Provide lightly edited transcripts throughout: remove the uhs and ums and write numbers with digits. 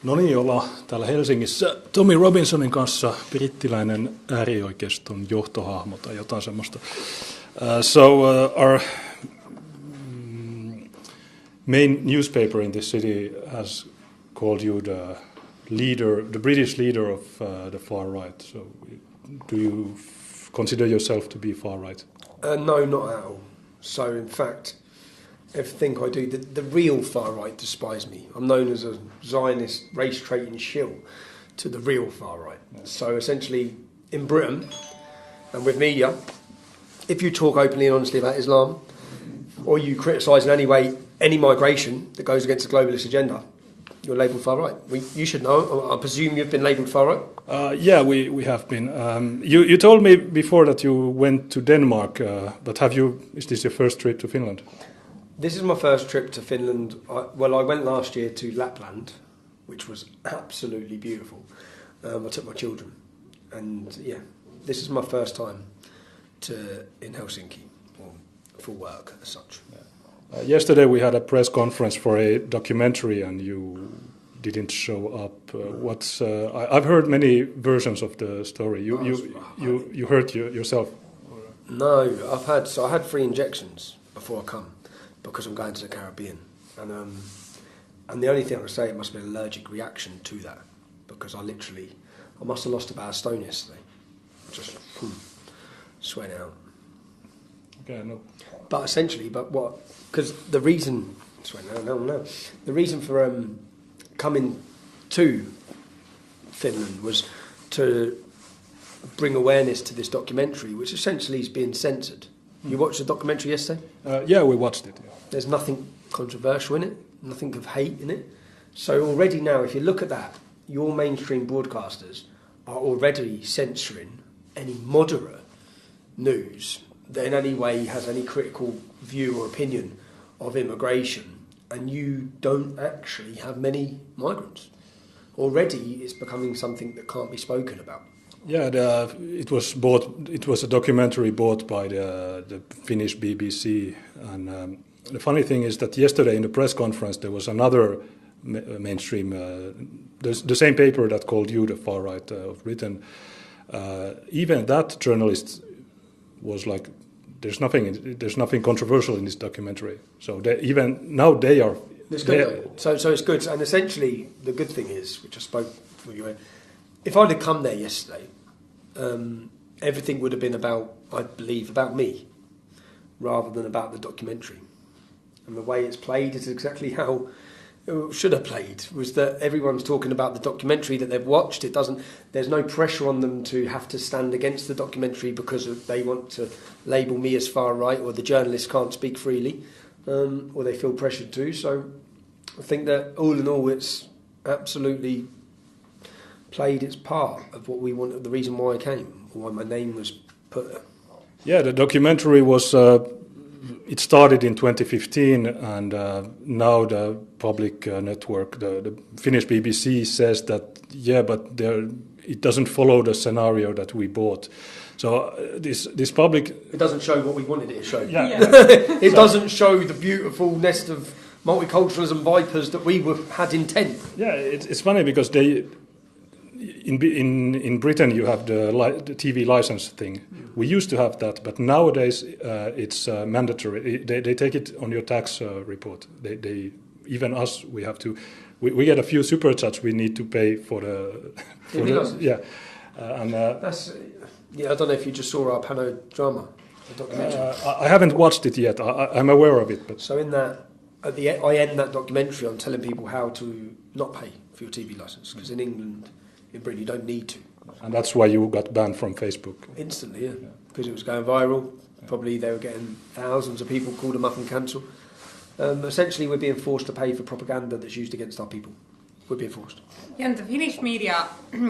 No niin, ollaan täällä Helsingissä Tommy Robinsonin kanssa, brittiläinen äärioikeiston johtohahmo tai jotain semmoista. Our main newspaper in this city has called you the British leader of the far right. So, do you consider yourself to be far right? No, not at all. So, in fact, everything I do, the real far right despise me. I'm known as a Zionist race-traiting shill to the real far right. Yeah. So, essentially, in Britain and with media, if you talk openly and honestly about Islam, or you criticise in any way any migration that goes against the globalist agenda, you're labelled far right. You should know. I presume you've been labelled far right? Yeah, we have been. You told me before that you went to Denmark, but is this your first trip to Finland? This is my first trip to Finland. I went last year to Lapland, which was absolutely beautiful. I took my children. And yeah, this is my first time in Helsinki, for work as such. Yeah. Yesterday we had a press conference for a documentary and you didn't show up. I've heard many versions of the story. You hurt yourself? No, I had 3 injections before I come because I'm going to the Caribbean, and the only thing I can say, it must have been an allergic reaction to that, because I must have lost about a stone yesterday, just sweat out. Okay, no. But essentially, because the reason for coming to Finland was to bring awareness to this documentary, which essentially is being censored. You watched the documentary yesterday? Yeah, we watched it. Yeah. There's nothing controversial in it, nothing of hate in it. So already now, if you look at that, your mainstream broadcasters are already censoring any moderate news that in any way has any critical view or opinion of immigration, and you don't actually have many migrants. Already it's becoming something that can't be spoken about. Yeah, it was a documentary bought by the Finnish BBC, and the funny thing is that yesterday in the press conference there was another mainstream, the same paper that called you the far right of Britain. Even that journalist was like, there's nothing controversial in this documentary. So even now they are. It's good. So it's good. And essentially, the good thing is, which I spoke with you, if I'd have come there yesterday, everything would have been about me, rather than about the documentary. And the way it's played is exactly how it should have played. Was that everyone's talking about the documentary that they've watched. There's no pressure on them to have to stand against the documentary because they want to label me as far right, or the journalists can't speak freely, or they feel pressured to. So I think that all in all, it's absolutely played its part of what we wanted, the reason why I came, or why my name was put there. Yeah, the documentary was. It started in 2015, and now the public network, the Finnish BBC, says that it doesn't follow the scenario that we bought. So this public, it doesn't show what we wanted it to show. Yeah. It doesn't show the beautiful nest of multiculturalism vipers that we had intent. Yeah, it's funny because in Britain you have the TV license thing. We used to have that, but nowadays it's mandatory. They take it on your tax report. They even us, we have to. We get a few super chats we need to pay for the. Yeah, I don't know if you just saw our panorama, the documentary. I haven't watched it yet. I'm aware of it, but so in that, I end that documentary on telling people how to not pay for your TV license, because in England. In Britain, you don't need to. And that's why you got banned from Facebook. Instantly, yeah. Because it was going viral. Probably they were getting thousands of people called them up and cancel. Essentially, we're being forced to pay for propaganda that's used against our people. We're being forced. Yeah, and the Finnish media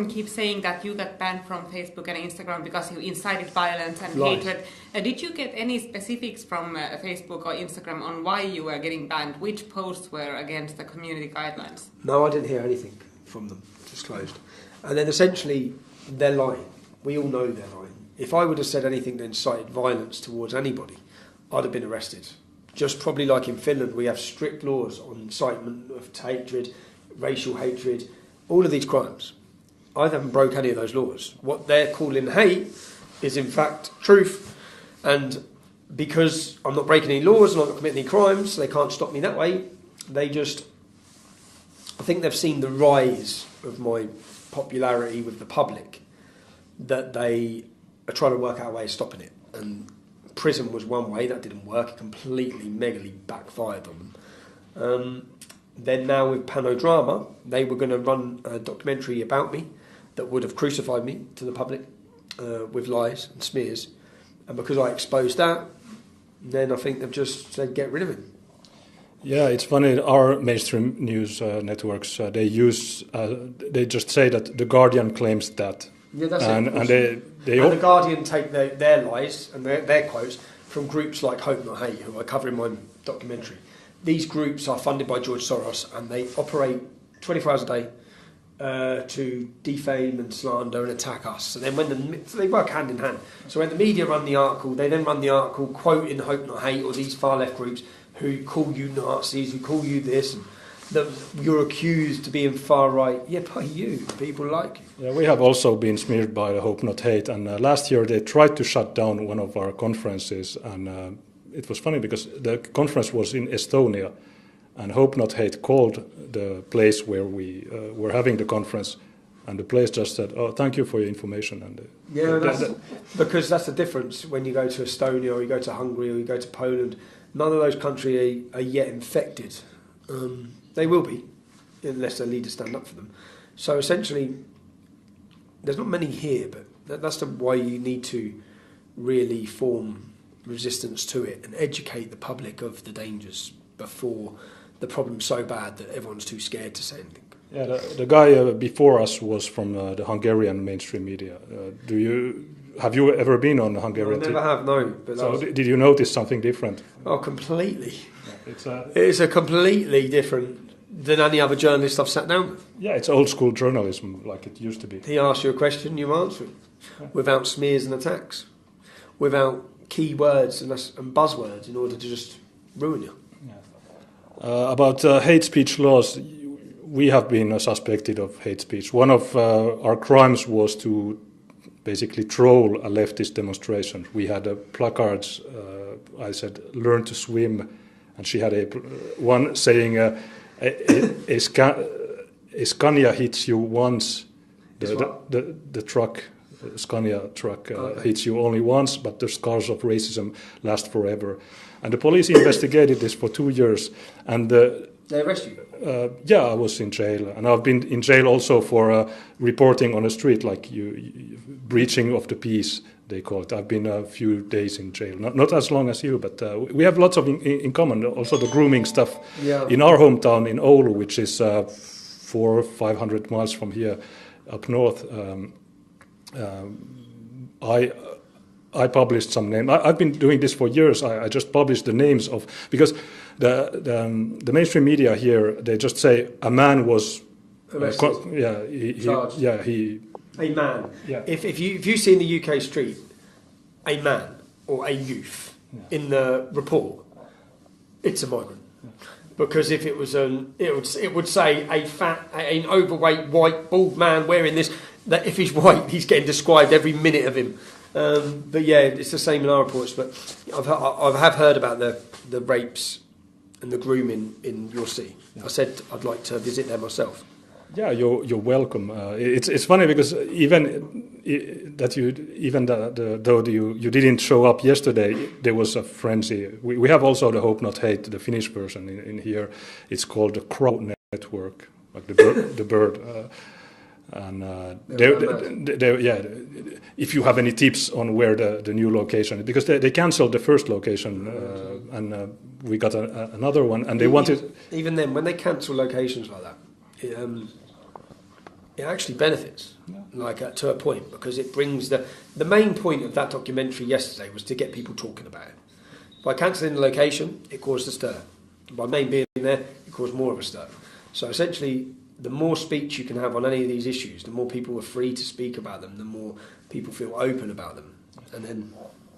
keep saying that you got banned from Facebook and Instagram because you incited violence and hatred. Did you get any specifics from Facebook or Instagram on why you were getting banned? Which posts were against the community guidelines? No, I didn't hear anything from them. Disclosed. And then essentially, they're lying. We all know they're lying. If I would have said anything that incited violence towards anybody, I'd have been arrested just probably like in Finland, we have strict laws on incitement of hatred, racial hatred, all of these crimes. I haven't broke any of those laws. What they're calling hate is in fact truth, and because I'm not breaking any laws and I'm not committing any crimes, they can't stop me that way. I think they've seen the rise of my popularity with the public, that they are trying to work out a way of stopping it. And prison was one way, that didn't work, it completely, megally backfired on them. Then now with Panodrama, they were going to run a documentary about me that would have crucified me to the public with lies and smears. And because I exposed that, then I think they've just said get rid of him. Yeah, it's funny. Our mainstream news networks they just say that the Guardian claims that. Yeah, that's and it. And the Guardian take their lies and their quotes from groups like Hope Not Hate, who I cover in my documentary. These groups are funded by George Soros, and they operate 24 hours a day to defame and slander and attack us. So then so they work hand in hand. So when the media run the article, they then run the article quoting Hope Not Hate or these far left groups who call you Nazis, who call you this, and that you're accused to being far right. Yeah, by you, people like you. Yeah, we have also been smeared by the Hope Not Hate, and last year they tried to shut down one of our conferences, and it was funny because the conference was in Estonia, and Hope Not Hate called the place where we were having the conference, and the place just said, "Oh, thank you for your information." And because that's the difference when you go to Estonia or you go to Hungary or you go to Poland. None of those countries are yet infected. They will be, unless their leaders stand up for them. So essentially, there's not many here, but that's why you need to really form resistance to it and educate the public of the dangers before the problem's so bad that everyone's too scared to say anything. Yeah, the guy before us was from the Hungarian mainstream media. Have you ever been on Hungarian? I never have, no. But so did you notice something different? Oh, completely. It's a completely different than any other journalist I've sat down with. Yeah, it's old school journalism like it used to be. He asks you a question, you answer it, without smears and attacks, without key words and buzzwords in order to just ruin you. Yeah. About hate speech laws, we have been suspected of hate speech. One of our crimes was to basically troll a leftist demonstration. We had placards. I said, "Learn to swim," and she had one saying, "A Scania hits you once. The truck, Scania truck, hits you only once, but the scars of racism last forever." And the police investigated this for 2 years, and they arrested you? Yeah, I was in jail, and I've been in jail also for reporting on the street, like breaching of the peace, they call it. I've been a few days in jail, not as long as you, but we have lots of in common. Also the grooming stuff. Yeah. In our hometown in Oulu, which is 400 or 500 miles from here, up north. I published some names. I've been doing this for years. I just published the names of, because the mainstream media here, they just say a man was arrested. A man. Yeah. If you see in the UK street a man or a youth in the report, it's a migrant. Yeah. Because if it was it would say an overweight white bald man wearing this. That if he's white, he's getting described every minute of him. But yeah, it's the same in our reports. But I have heard about the rapes and the grooming in your city. Yeah. I said I'd like to visit there myself. Yeah, you're welcome. It's funny because though you didn't show up yesterday, there was a frenzy. We have also the Hope Not Hate, the Finnish version in here. It's called the Crow Network, like the bird. And if you have any tips on where the new location is, because they cancelled the first location and we got another one, and they wanted. Even then, when they cancel locations like that, it actually benefits, to a point, because it brings the main point of that documentary yesterday was to get people talking about it. By cancelling the location, it caused a stir. By main being there, it caused more of a stir. So essentially, the more speech you can have on any of these issues, the more people are free to speak about them, the more people feel open about them. And then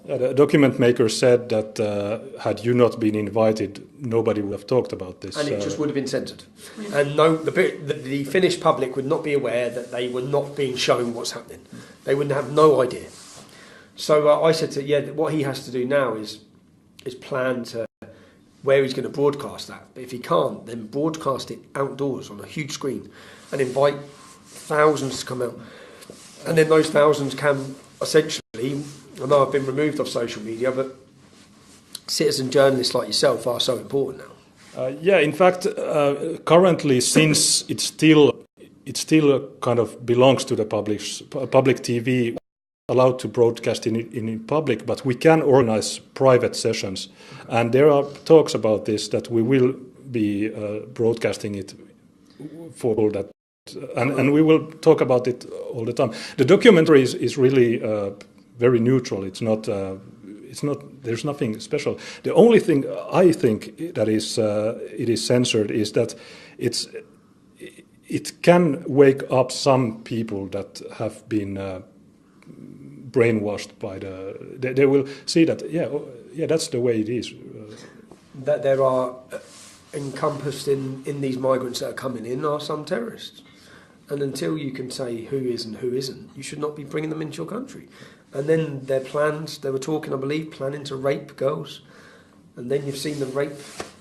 The document maker said that had you not been invited, nobody would have talked about this. And it just would have been censored. And no, the Finnish public would not be aware that they were not being shown what's happening. They wouldn't have no idea. So I said to what he has to do now is plan to where he's going to broadcast that. But if he can't, then broadcast it outdoors on a huge screen and invite thousands to come out. And then those thousands can essentially, I know I've been removed off social media, but citizen journalists like yourself are so important now. In fact, currently, since it still kind of belongs to the public TV, allowed to broadcast in public, but we can organize private sessions, and there are talks about this that we will be broadcasting it for that, and we will talk about it all the time. The documentary is really very neutral. It's not. There's nothing special. The only thing I think that it is censored is that it can wake up some people that have been brainwashed by they will see that that's the way it is. That there are encompassed in these migrants that are coming in are some terrorists, and until you can say who is and who isn't, you should not be bringing them into your country. And then their plans, they were talking, I believe, planning to rape girls, and then you've seen the rape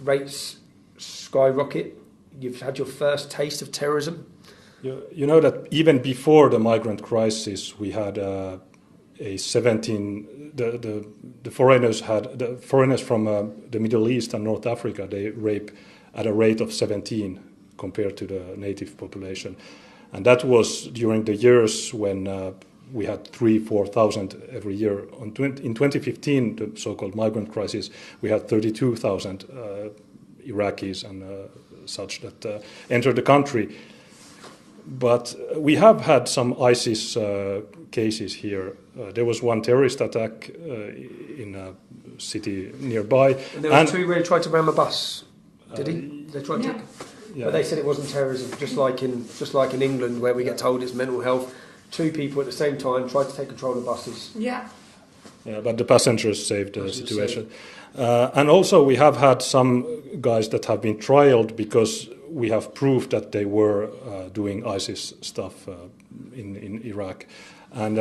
rates skyrocket. You've had your first taste of terrorism. You know that even before the migrant crisis, we had a 17. The foreigners from the Middle East and North Africa. They rape at a rate of 17 compared to the native population, and that was during the years when we had 3,000-4,000 every year. In 2015, the so-called migrant crisis, we had 32,000 Iraqis and such that entered the country. But we have had some ISIS cases here. There was one terrorist attack in a city nearby. And there were two where he tried to ram a bus. Did he? They tried to. Yeah. But they said it wasn't terrorism, just like in England, where we get told it's mental health. Two people at the same time tried to take control of buses. Yeah. Yeah, but the passengers saved the situation. And also we have had some guys that have been trialed because we have proof that they were doing ISIS stuff in Iraq. And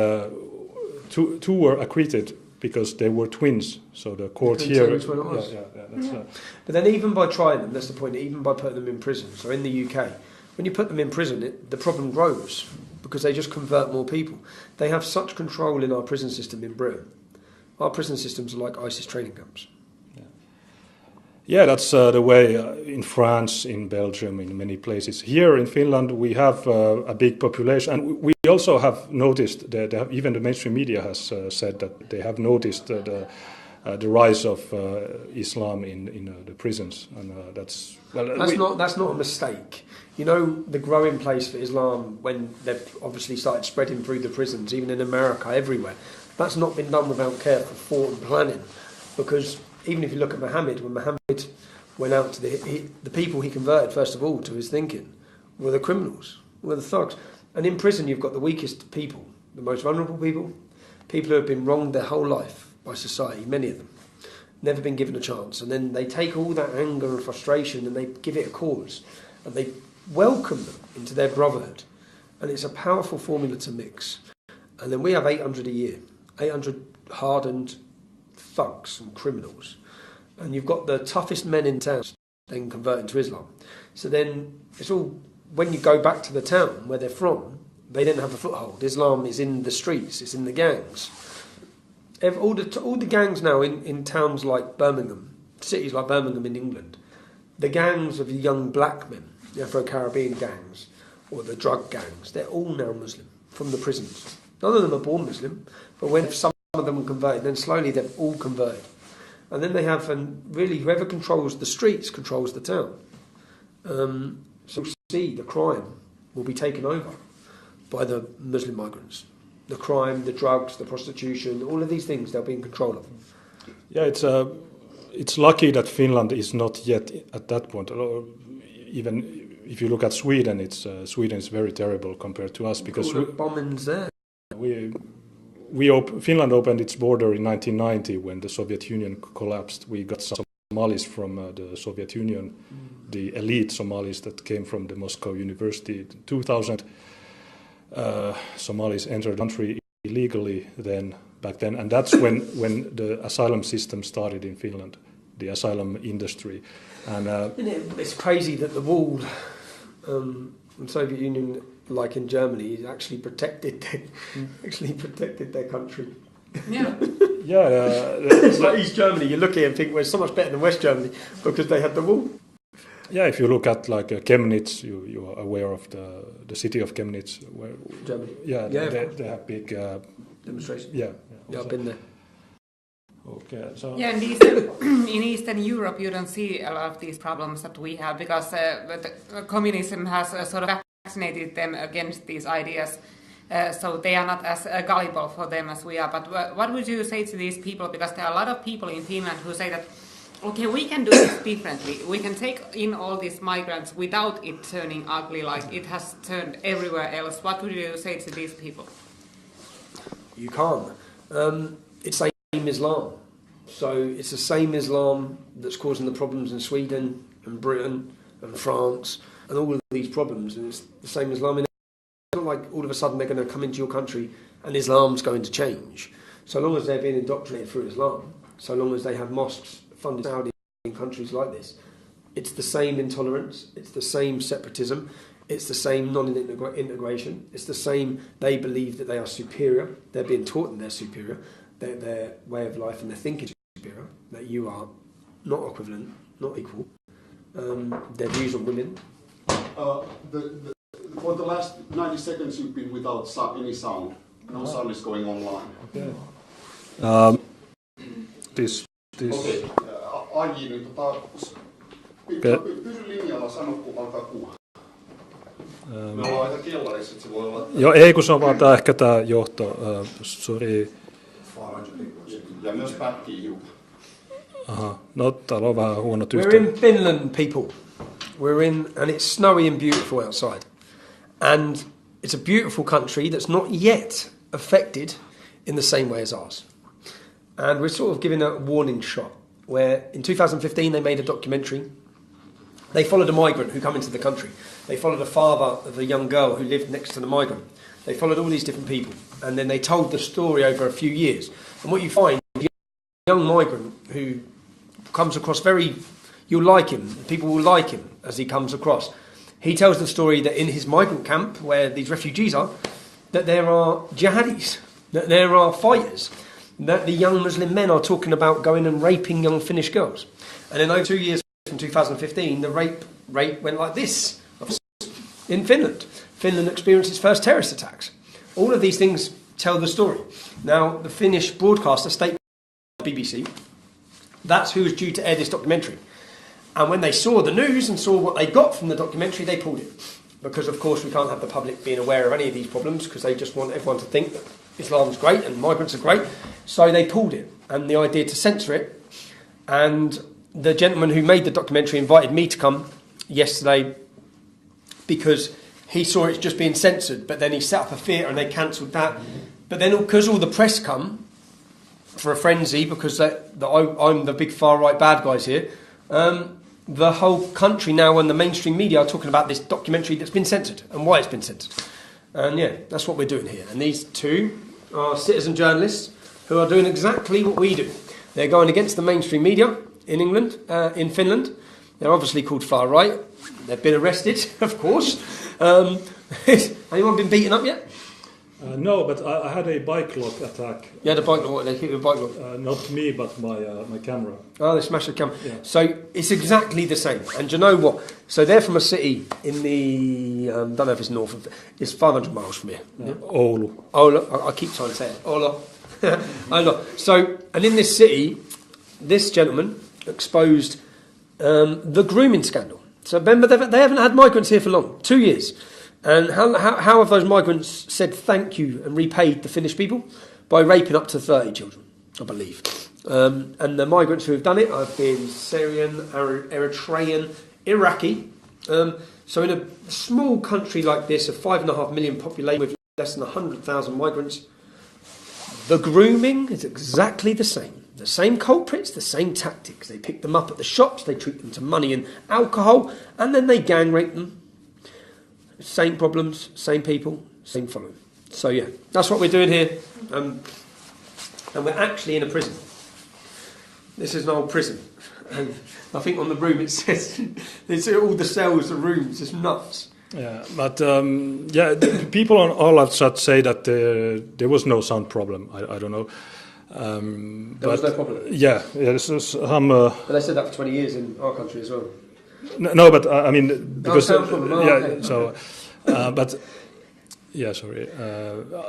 two were acquitted because they were twins. So the court here... But then even by trying them, that's the point, even by putting them in prison, so in the UK, when you put them in prison, the problem grows because they just convert more people. They have such control in our prison system in Britain. Our prison systems are like ISIS training camps. Yeah, that's the way in France, in Belgium, in many places. Here in Finland, we have a big population, and we also have noticed that even the mainstream media has said that they have noticed the rise of Islam in the prisons, and that's not a mistake. You know, the growing place for Islam when they've obviously started spreading through the prisons, even in America, everywhere. That's not been done without careful thought and planning, because even if you look at Muhammad, when Muhammad went out to the people he converted, first of all, to his thinking, were the criminals, were the thugs. And in prison, you've got the weakest people, the most vulnerable people, people who have been wronged their whole life by society, many of them, never been given a chance. And then they take all that anger and frustration and they give it a cause, and they welcome them into their brotherhood. And it's a powerful formula to mix. And then we have 800 a year, 800 hardened thugs and criminals, and you've got the toughest men in town then converting to Islam. So then it's all, when you go back to the town where they're from, they didn't have a foothold. Islam is in the streets, it's in the gangs. All the gangs now in towns like Birmingham, cities like Birmingham in England, the gangs of the young black men, the Afro-Caribbean gangs, or the drug gangs, they're all now Muslim from the prisons. None of them are born Muslim, but when some of them were converted, then slowly they've all converted. And then they have, and really whoever controls the streets controls the town. So you see the crime will be taken over by the Muslim migrants. The crime, the drugs, the prostitution, all of these things they'll be in control of. Yeah, it's lucky that Finland is not yet at that point. Even if you look at Sweden, Sweden is very terrible compared to us because bombings there. Finland opened its border in 1990 when the Soviet Union collapsed. We got some Somalis from the Soviet Union, the elite Somalis that came from the Moscow University. 2,000 Somalis entered the country illegally back then, and that's when the asylum system started in Finland, the asylum industry. And it's crazy that the wall in the Soviet Union, like in Germany, actually protected their country. Yeah. It's like East Germany. You look here and think we're so much better than West Germany because they had the wall. Yeah, if you look at like Chemnitz, you are aware of the city of Chemnitz, where Germany. They have big demonstrations. Yeah, I've been there. Okay, so Yeah, and in Eastern Europe, you don't see a lot of these problems that we have because communism has sort of vaccinated them against these ideas. So they are not as gullible for them as we are. But what would you say to these people? Because there are a lot of people in Finland who say that, okay, we can do this differently. We can take in all these migrants without it turning ugly like it has turned everywhere else. What would you say to these people? You can't. It's the same Islam. So it's the same Islam that's causing the problems in Sweden and Britain and France and all of these problems. And it's the same Islam in. It's not like all of a sudden they're going to come into your country and Islam's going to change. So long as they're being indoctrinated through Islam, so long as they have mosques funded Saudi in countries like this, it's the same intolerance, it's the same separatism, it's the same non-integration, it's the same, they believe that they are superior, they're being taught that they're superior, their way of life and their thinking is superior, that you are not equivalent, not equal, their views on women. For the last 90 seconds you've been without any sound. No sound is going online. Okay. This. Okei. Aji, niin pysy linjalla, sano kun alkaa kuulla. Me ollaan aika kellarissa, että se voi olla. Joo, ei kun se on vaan tää, ehkä tää johto. Sori. Ja myös pätkii hiukan. Aha, no täällä on vähän huonot We're in Finland, people. And it's snowy and beautiful outside. And it's a beautiful country that's not yet affected in the same way as ours. And we're sort of giving a warning shot, where in 2015 they made a documentary. They followed a migrant who came into the country. They followed a father of a young girl who lived next to the migrant. They followed all these different people. And then they told the story over a few years. And what you find is a young migrant who comes across you'll like him. People will like him as he comes across. He tells the story that in his migrant camp, where these refugees are, that there are jihadis, that there are fighters, that the young Muslim men are talking about going and raping young Finnish girls. And in those 2 years from 2015, the rape rate went like this in Finland. Finland experienced its first terrorist attacks. All of these things tell the story. Now, the Finnish broadcaster, state BBC, that's who was due to air this documentary. And when they saw the news and saw what they got from the documentary, they pulled it. Because, of course, we can't have the public being aware of any of these problems because they just want everyone to think that Islam's great and migrants are great. So they pulled it. And the idea to censor it. And the gentleman who made the documentary invited me to come yesterday because he saw it's just being censored. But then he set up a theatre and they cancelled that. But then because all the press come for a frenzy because I'm the big far-right bad guys here, the whole country now and the mainstream media are talking about this documentary that's been censored and why it's been censored. And yeah, that's what we're doing here. And these two are citizen journalists who are doing exactly what we do. They're going against the mainstream media in England, in Finland. They're obviously called far right. They've been arrested, of course. Anyone been beaten up yet? No, but I had a bike lock attack. You had a bike lock? They hit you with a bike lock? Not me, but my camera. Oh, they smashed the camera. Yeah. So it's exactly the same. And do you know what? So they're from a city in the, don't know if it's north of, it's 500 miles from here. Yeah. Oulu. Oulu. I keep trying to say it. Oulu. Oulu. So, and in this city, this gentleman exposed the grooming scandal. So remember, they haven't had migrants here for long, 2 years. And how have those migrants said thank you and repaid the Finnish people? By raping up to 30 children, I believe. And the migrants who have done it have been Syrian, Eritrean, Iraqi. So in a small country like this, a 5.5 million population with less than 100,000 migrants, The grooming is exactly the same. The same culprits, the same tactics. They pick them up at the shops, they treat them to money and alcohol, and then they gang rape them. Same problems, same people, same following. So yeah, that's what we're doing here. And we're actually in a prison. This is an old prison. And I think on the room it says, it's all the cells, the rooms, it's nuts. Yeah, but the people on Åland chat say that there was no sound problem. I don't know. There was no problem? Yeah, this is but they said that for 20 years in our country as well. No, but I mean, because okay. So, but yeah, sorry,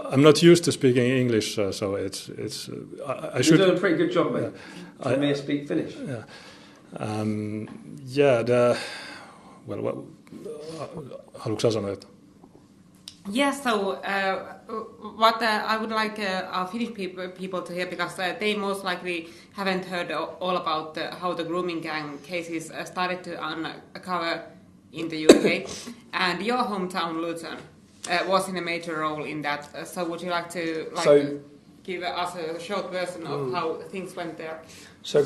I'm not used to speaking English, so it's I should. You're doing a pretty good job, mate. I may speak Finnish. Yeah. Haluatko sanoa jotain? Yeah, so what I would like our Finnish people to hear, because they most likely haven't heard all about how the grooming gang cases started to uncover in the UK. And your hometown, Luton, was in a major role in that. So would you like to give us a short version of how things went there? So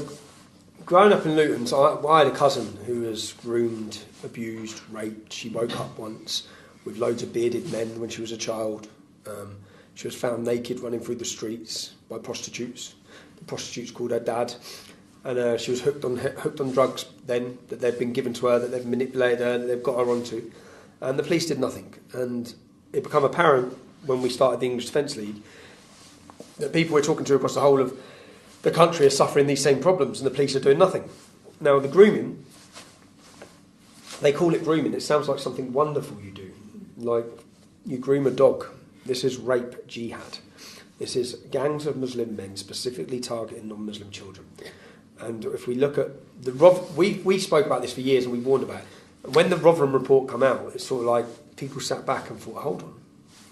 growing up in Luton, so I had a cousin who was groomed, abused, raped. She woke up once with loads of bearded men when she was a child. She was found naked running through the streets by prostitutes. The prostitutes called her dad, and she was hooked on drugs then that they'd been given to her, that they've manipulated her, that they've got her onto, and the police did nothing. And it became apparent when we started the English Defence League that people we're talking to across the whole of the country are suffering these same problems, and the police are doing nothing. Now the grooming, they call it grooming. It sounds like something wonderful you do. Like you groom a dog. This is rape jihad. This is gangs of Muslim men specifically targeting non-Muslim children. And if we look at the we spoke about this for years and we warned about it. And when the Rotherham report came out, it's sort of like people sat back and thought, hold on,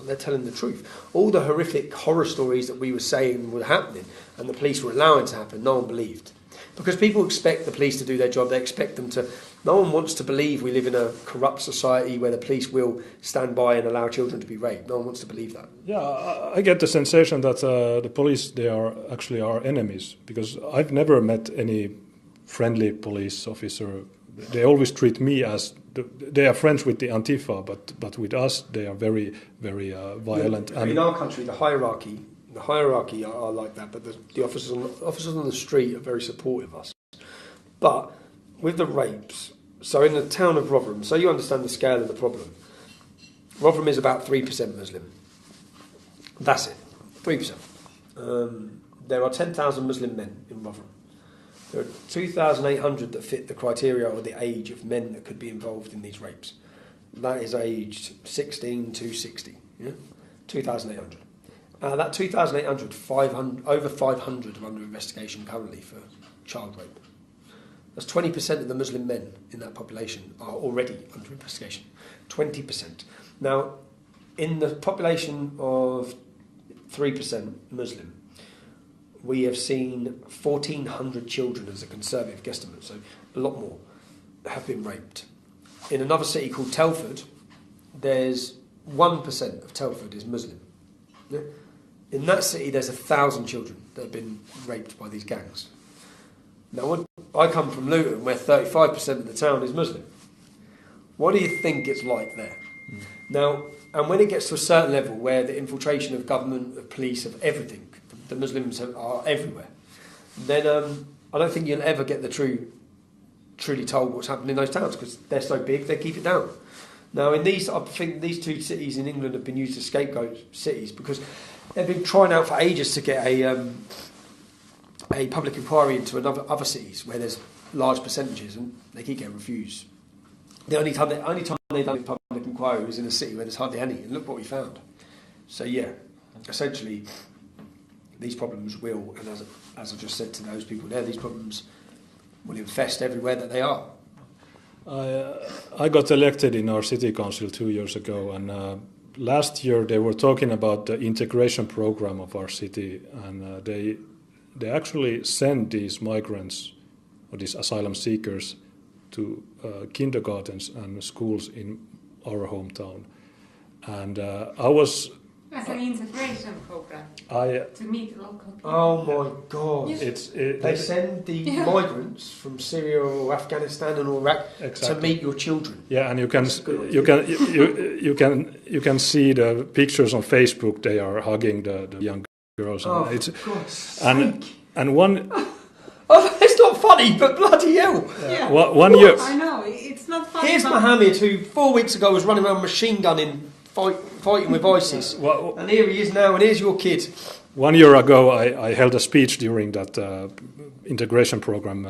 they're telling the truth. All the horrific horror stories that we were saying were happening and the police were allowing to happen, no one believed. Because people expect the police to do their job, they expect them to. No one wants to believe we live in a corrupt society where the police will stand by and allow children to be raped. No one wants to believe that. Yeah, I get the sensation that the police, they are actually our enemies, because I've never met any friendly police officer. They always treat me as, they are friends with the Antifa, but with us they are very, very violent. Yeah, in our country, the hierarchy are like that, but the officers on the street are very supportive of us. But with the rapes, so in the town of Rotherham, so you understand the scale of the problem. Rotherham is about 3% Muslim. That's it, 3%. There are 10,000 Muslim men in Rotherham. There are 2,800 that fit the criteria or the age of men that could be involved in these rapes. That is aged 16 to 60, yeah? 2,800. That 2,800, over 500 are under investigation currently for child rape. That's 20% of the Muslim men in that population are already under investigation. 20%. Now, in the population of 3% Muslim, we have seen 1,400 children as a conservative guesstimate, so a lot more have been raped. In another city called Telford, there's 1% of Telford is Muslim. Yeah? In that city, there's 1,000 children that have been raped by these gangs. Now, I come from Luton, where 35% of the town is Muslim. What do you think it's like there? Now, and when it gets to a certain level where the infiltration of government, of police, of everything, the Muslims are everywhere, then I don't think you'll ever get the truly told what's happening in those towns, because they're so big, they keep it down. Now, I think these two cities in England have been used as scapegoat cities because they've been trying out for ages to get a public inquiry into other cities where there's large percentages, and they keep getting refused. The only time they've done a public inquiry was in a city where there's hardly any, and look what we found. So yeah, essentially, these problems will, and as I just said to those people there, these problems will infest everywhere that they are. I got elected in our city council 2 years ago, and last year they were talking about the integration program of our city, and they actually send these migrants or these asylum seekers to kindergartens and schools in our hometown. And I was As an integration program to meet local people. Oh my God! Yes. They send the migrants from Syria or Afghanistan and Iraq to meet your children. Yeah, and you can see the pictures on Facebook. They are hugging the young girls. Oh, it's, for God's sake! And one. Oh, it's not funny, but bloody hell! Yeah. One year. I know it's not funny. Here's Mohammed, who 4 weeks ago was running around machine gunning, fighting with ISIS, and here he is now, and here's your kid. 1 year ago, I held a speech during that integration program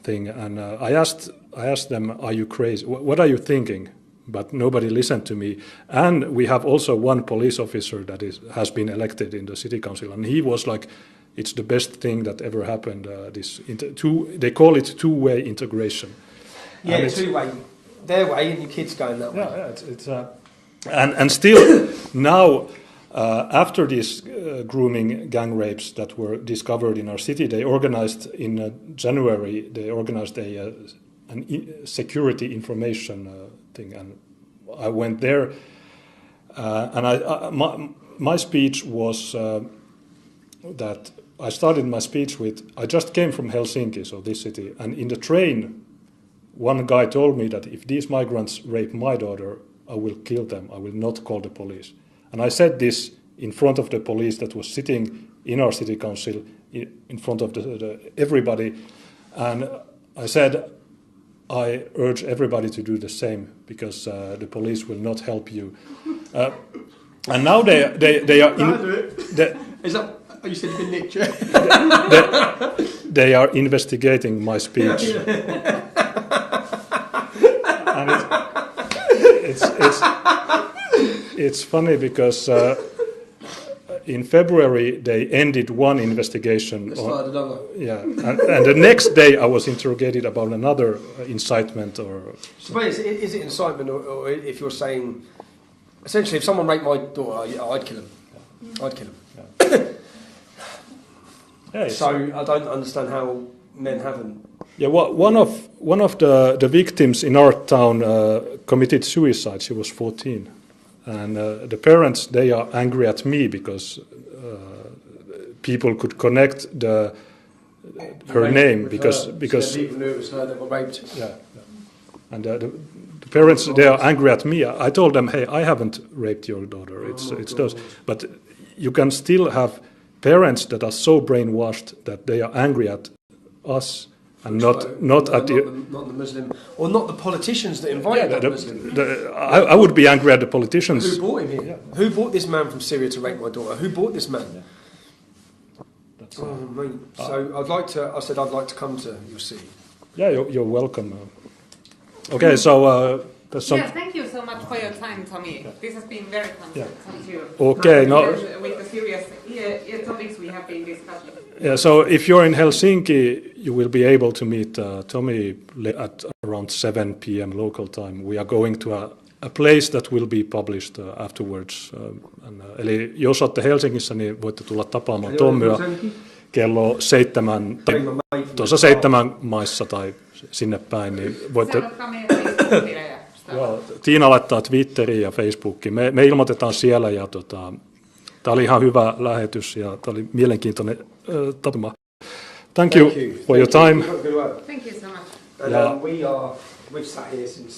thing, and I asked them, "Are you crazy? What are you thinking?" But nobody listened to me. And we have also one police officer that has been elected in the city council, and he was like, "It's the best thing that ever happened." They call it two-way integration. Yeah, two-way, their way, and your kids going that way. Yeah, and still now. After these grooming gang rapes that were discovered in our city, they organized in January. They organized a security information thing, and I went there. And my speech was that I started my speech with, I just came from Helsinki, so this city, and in the train, one guy told me that if these migrants rape my daughter, I will kill them. I will not call the police. And I said this in front of the police that was sitting in our city council, in front of everybody. And I said, I urge everybody to do the same, because the police will not help you. And now they are... You said you've been nicked, they are investigating my speech. And it's funny because in February they ended one investigation. Yeah, and the next day I was interrogated about another incitement or. So, is it incitement, or if you're saying, essentially, if someone raped my daughter, I'd kill him. I'd kill him. Yeah. Yeah, so I don't understand how men haven't. Yeah, one of the victims in our town committed suicide. She was 14. And the parents, they are angry at me because people could connect her name because people knew it was her that were raped. Yeah. And the parents, they are angry at me. I told them, hey, I haven't raped your daughter. It's those. But you can still have parents that are so brainwashed that they are angry at us. And not the Muslim, or not the politicians that invited the Muslim. I would be angry at the politicians. Who brought him here? Yeah. Who brought this man from Syria to rape my daughter? Who brought this man? Yeah. Mate. So I'd like to come to your city. Yeah, you're welcome. Okay, so there's some. Yeah, thank you so much for your time, Tommy. Yeah. This has been very fun to talk to you. Okay, with the serious topics we have been discussing. Yeah, so if you're in Helsinki, you will be able to meet Tommy at around 7 p.m. local time. We are going to a place that will be published afterwards. Eli jos olette Helsingissä, niin voitte tulla tapaamaan Tommia kello 7, tuossa 7 maissa tai sinne päin. Niin voitte. Joo, Tiina laittaa Twitteriin ja Facebookiin. Me ilmoitetaan siellä ja tämä oli ihan hyvä lähetys ja tämä oli mielenkiintoinen tapahtuma. Thank you for your time. Thank you so much. And we've sat here since